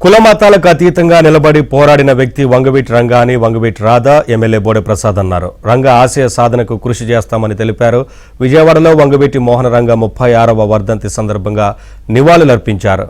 కుల మతాలకు అతీతంగా నిలబడి పోరాడిన వ్యక్తి వంగవీటి రంగా అని వంగవీటి రాధా ఎమ్మెల్యే బోడే ప్రసాద్ అన్నారు. రంగా ఆశయ సాధనకు కృషి చేస్తామని తెలిపారు. విజయవాడలో వంగవీటి మోహన రంగా 36వ వర్ధంతి సందర్భంగా నివాళులర్పించారు.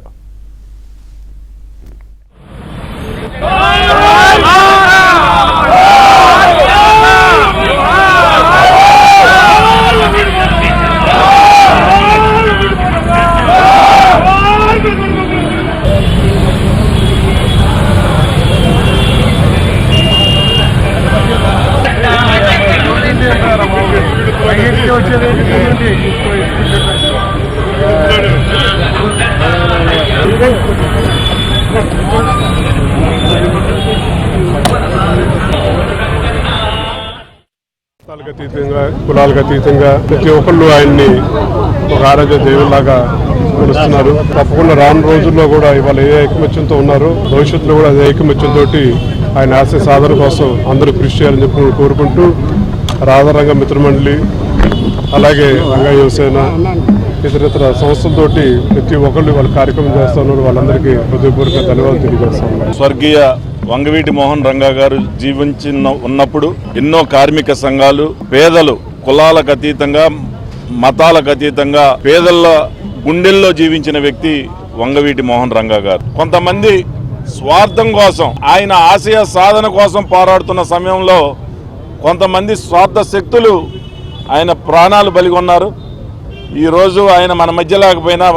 అతీతంగా కులాలకు అతీతంగా ప్రతి ఒక్కళ్ళు ఆయన్ని ఒక ఆరాధ్య దేవుళ్లాగా కొలుస్తున్నారు. తప్పకుండా రాను రోజుల్లో కూడా ఇవాళ ఏ ఐకమత్యంతో ఉన్నారు, భవిష్యత్తులో కూడా అదే ఐకమత్యంతో ఆయన ఆశయ సాధన కోసం అందరూ కృషి చేయాలని చెప్పి కోరుకుంటూ రాధారంగ మిత్రమండలి అలాగే రంగా యువసేన ఇతరితర సంస్థలతోటి ప్రతి ఒక్కళ్ళు వాళ్ళ కార్యక్రమం చేస్తా ఉన్నారు. వాళ్ళందరికీ హృదయపూర్వక ధన్యవాదాలు తెలియజేస్తాం. స్వర్గీయ వంగవీటి మోహన్ రంగా గారు ఉన్నప్పుడు ఎన్నో కార్మిక సంఘాలు పేదలు కులాలకు అతీతంగా మతాలకు అతీతంగా పేదల గుండెల్లో జీవించిన వ్యక్తి వంగవీటి మోహన్ రంగా గారు. కొంతమంది స్వార్థం కోసం ఆయన ఆశయ సాధన కోసం పోరాడుతున్న సమయంలో కొంతమంది స్వార్థ శక్తులు ఆయన ప్రాణాలు బలిగొన్నారు. ఈరోజు ఆయన మన మధ్య లేకపోయినా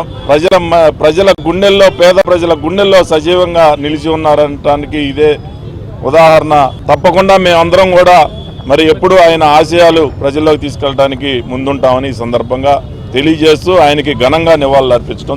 ప్రజల గుండెల్లో పేద ప్రజల గుండెల్లో సజీవంగా నిలిచి ఉన్నారనటానికి ఇదే ఉదాహరణ. తప్పకుండా మేమందరం కూడా మరి ఎప్పుడు ఆయన ఆశయాలు ప్రజల్లోకి తీసుకెళ్ళడానికి ముందుంటామని ఈ సందర్భంగా తెలియజేస్తూ ఆయనకి ఘనంగా నివాళులు అర్పించడం